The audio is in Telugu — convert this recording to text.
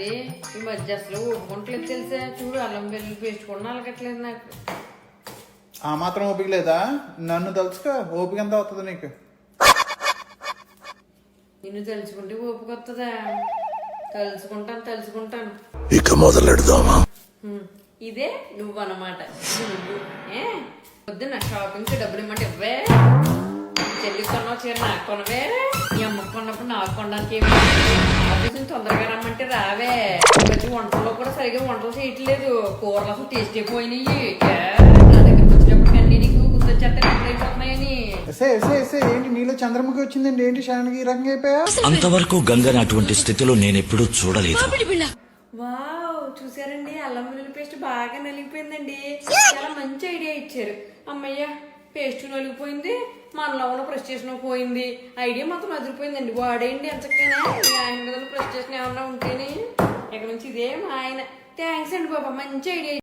అండి ఈ మధ్య అసలు ఒప్పుకుంటలేదు తెలుసా. చూడు అల్లం వెల్లుల్లి పేస్ట్ కూడా అలగట్లేదు నాకు. ఆ మాత్రం ఓపిక లేదా? నన్ను తలుచుకో, ఓపిక ఎంత అవుతుంది నీకు? నిన్ను తలుచుకుంటే ఓపిక వస్తుందా? తలుచుకుంటాను. ఇక మొదలెడదామా? ఇదే నువ్వు అన్నమాట. పొద్దున్న షాపింగ్కి డబ్బులు ఇమ్మంటే ఇవ్వే. చెల్లి కొన్నావు చీర నాకు కొనవే. ఈ అమ్మకు కొన్నప్పుడు నాకు కొనడానికి ఆఫీస్ తొందరగా రమ్మంటే రావే. వచ్చి వంటల్లో కూడా సరిగ్గా వంటలు చేయట్లేదు. కూరలు అసలు టేస్ట్ అయిపోయినాయి. నా దగ్గరకు వచ్చినప్పుడు అన్ని నీకు గుర్తొచ్చేస్తున్నాయని. ఏంటి నీలో చంద్రముఖి వచ్చిందండి? ఏంటి శానికి ఈ రకంగా అయిపోయా? అంతవరకు గంగని అటువంటి స్థితిలో నేను ఎప్పుడూ చూడలేదు. వావ్, చూసారండి అల్లం వెల్లుల్లి పేస్ట్ బాగా నలిగిపోయిందండి. చాలా మంచి ఐడియా ఇచ్చారు. అమ్మయ్య, పేస్ట్ నలిగిపోయింది, మనలో ఉన్న ప్రెస్టేషన్ పోయింది. ఐడియా మాత్రం అదిరిపోయిందండి. వాడేయండి ఎంతకైనా ఆయన మీద ప్రెస్టేషన్ ఏమన్నా ఉంటేనే. ఇక్కడ నుంచి ఇదే మా ఆయన. థ్యాంక్స్ అండి బాబా, మంచి ఐడియా.